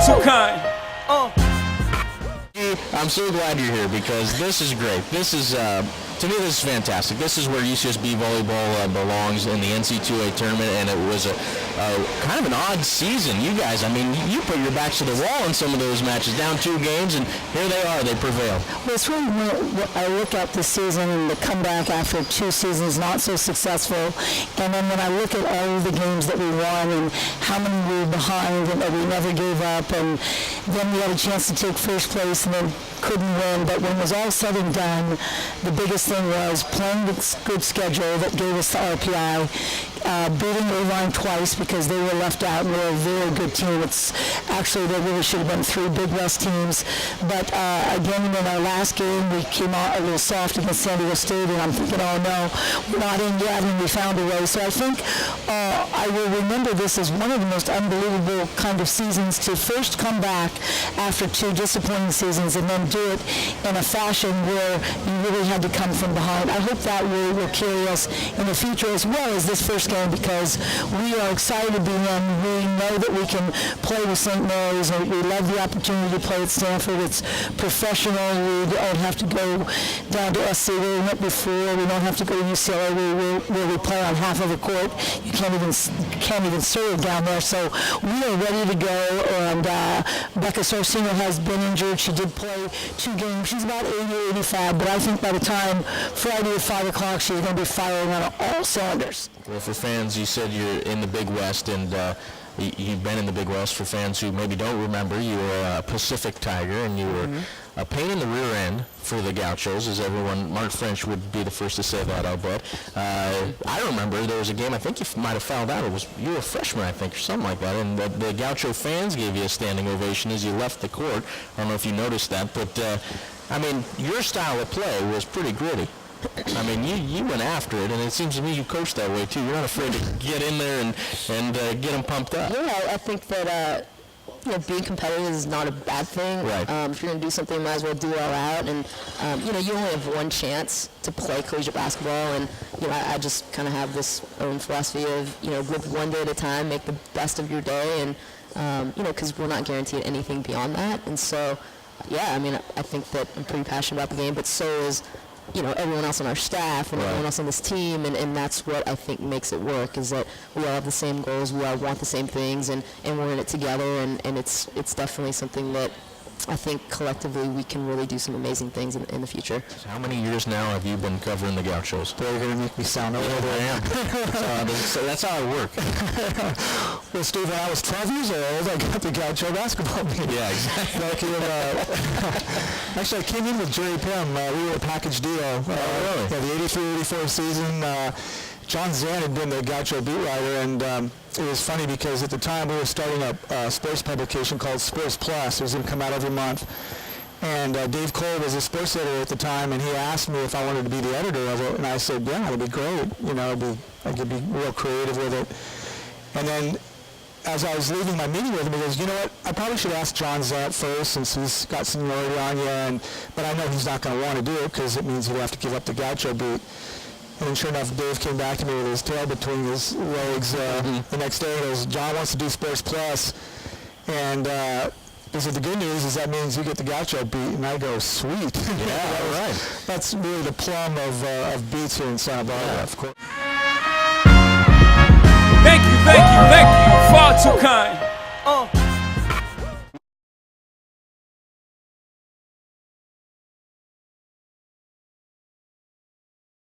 too kind. I'm so glad you're here because this is great. This is, to me, this is fantastic. This is where UCSB volleyball belongs in the NC2A tournament, and it was a kind of an odd season. You guys, I mean, you put your backs to the wall in some of those matches, down 2 games, and here they are. They prevailed. Well, it's really when I look at this season and the comeback after 2 seasons not so successful, and then when I look at all of the games that we won and how many we were behind and that we never gave up, and then we had a chance to take first place and then couldn't win. But when it was all said and done, the biggest thing was playing this good schedule that gave us the RPI, beating Irvine twice because they were left out and they're a very good team. It's actually, there really should have been 3 Big West teams. But again, in our last game, we came out a little soft against San Diego State, and I'm thinking, oh no, we're not in yet, and we found a way. So I think I will remember this as one of the most unbelievable kind of seasons to first come back after 2 disappointing seasons and then do it in a fashion where you really had to come from behind. I hope that will carry us in the future as well as this first game, because we are excited to be in. We know that we can play with St. Mary's, and we love the opportunity to play at Stanford. It's professional. We don't have to go down to SC where we went before. We don't have to go to UCLA where we play on half of the court. You can't even serve down there. So we are ready to go. And Becca Sarcino has been injured. She did play 2 games. She's about 80 or 85, but I think by the time Friday at 5 o'clock, she's going to be firing on all cylinders. Well, for fans, you said you're in the Big West, and you've been in the Big West. For fans who maybe don't remember, you were a Pacific Tiger, and you were a pain in the rear end for the Gauchos, as everyone, Mark French would be the first to say that, I'll bet. I remember there was a game, I think you might have fouled out. You were a freshman, I think, or something like that, and the Gaucho fans gave you a standing ovation as you left the court. I don't know if you noticed that, but, I mean, your style of play was pretty gritty. I mean, you went after it, and it seems to me you coach that way, too. You're not afraid to get in there and get them pumped up. Yeah, I think that being competitive is not a bad thing. Right. If you're going to do something, you might as well do it all out. And, you only have one chance to play collegiate basketball. And, I just kind of have this own philosophy of, live one day at a time, make the best of your day. And, because we're not guaranteed anything beyond that. And so, yeah, I mean, I think that I'm pretty passionate about the game, but so is everyone else on our staff and everyone else on this team, and that's what I think makes it work, is that we all have the same goals, we all want the same things, and we're in it together, and it's definitely something that I think collectively we can really do some amazing things in the future. How many years now have you been covering the Gauchos? Boy, you're going to make me sound old. I am. So that's how I work. Well, Steve, when I was 12 years old, I got the Gaucho basketball team. Yeah, exactly. Actually, I came in with Jerry Pym. We were a package deal. Really? Yeah, the 83-84 season. John Zan had been the Gaucho beat writer, and it was funny because at the time we were starting a sports publication called Sports Plus. It was going to come out every month. And Dave Cole was a sports editor at the time, and he asked me if I wanted to be the editor of it, and I said, yeah, it'd be great. I could be real creative with it. And then as I was leaving my meeting with him, he goes, you know what, I probably should ask John Zant first since he's got seniority on you, but I know he's not going to want to do it because it means he'd have to give up the Gaucho beat. And then sure enough, Dave came back to me with his tail between his legs the next day. He goes, John wants to do Sports Plus. And he said, the good news is that means you get the Gaucho beat. And I go, sweet. Yeah, all right. That's really the plum of beats here in Santa Barbara, of course. Thank you, far too kind.